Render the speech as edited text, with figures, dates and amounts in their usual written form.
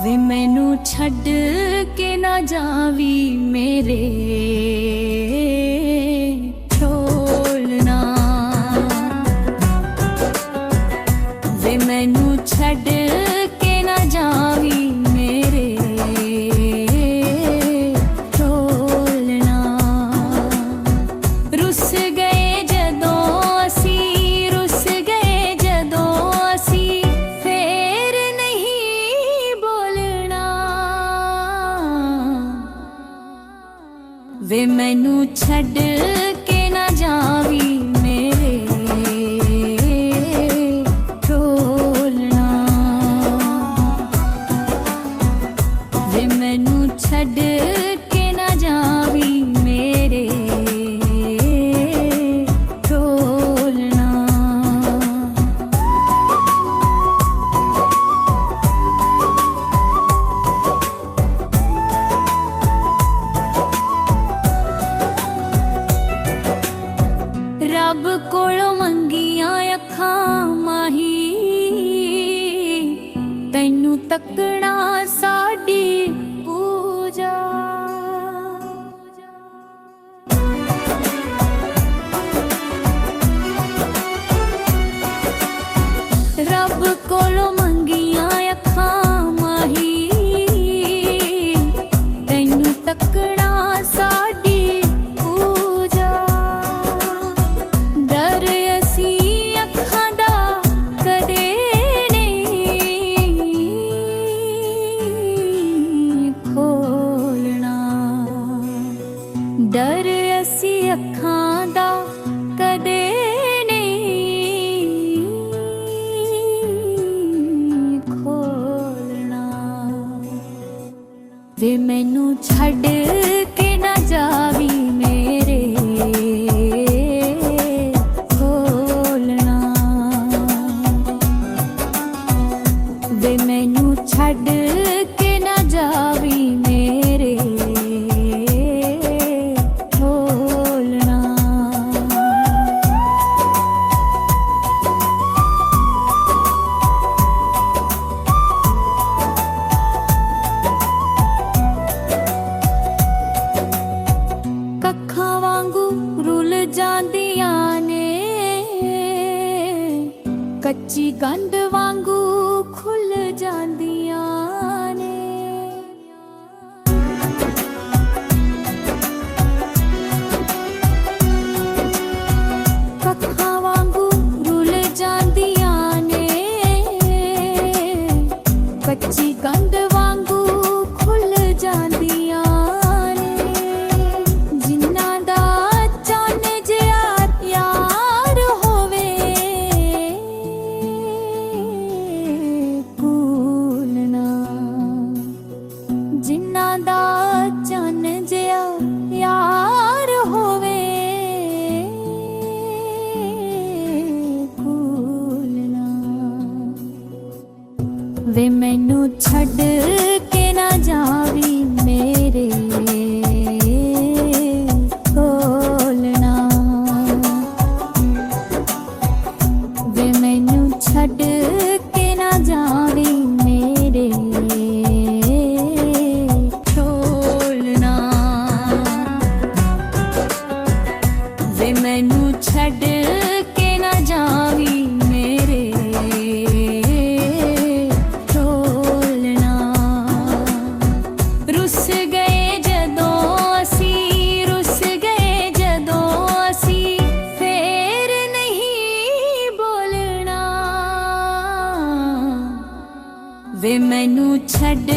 वे मैनू छड्ड के ना जावी मेरे ढोलना। वे मैनू छड्ड के ना जावी मेरे ढोलना। रुस गए जदों असी, रुस गए जदों असी, फेर नहीं बोलना। वे मैनू छड्ड के ना जावी मेरे ढोलना। वे मैनू छड्ड के ना जावी मेरे ढोलना। रब कोलों मंगियां अखां माही, तैनू तकना साडी पूजा। रब कोलों मंगियां अखां माही, तैनू तकना साडी पूजा। डर असी अखां दा कदे नहीं खोलना। डर असी अखां दा कदे नहीं खोलना। वे मैनू छड्ड के ना जावी मेरे ढोलना। वे मैनू छड्ड के ना जावी मेरे ढोलना। कखां वांगू रुल जांदियां ने, कच्ची गंढ वांगू खुल जांदियां ने। कखां वांगू रुल जांदियां ने, कच्ची गंढ वांगू खुल जांदियां ने। जिन्हां दा चंन जिहा यार होवे, भूलना। जिन्हां दा चंन जिहा यार होवे, भूलना। वे मैनू छड्ड के ना जावी मेरे ढोलना। वे मैनू छड्ड के ना जावी मेरे ढोलना। वे मैनू छड्ड के ना जावी मेरे ढोलना। रुस गए जदों असी, रुस गए जदों असी, फेर नहीं बोलना। वे मैनू छड्ड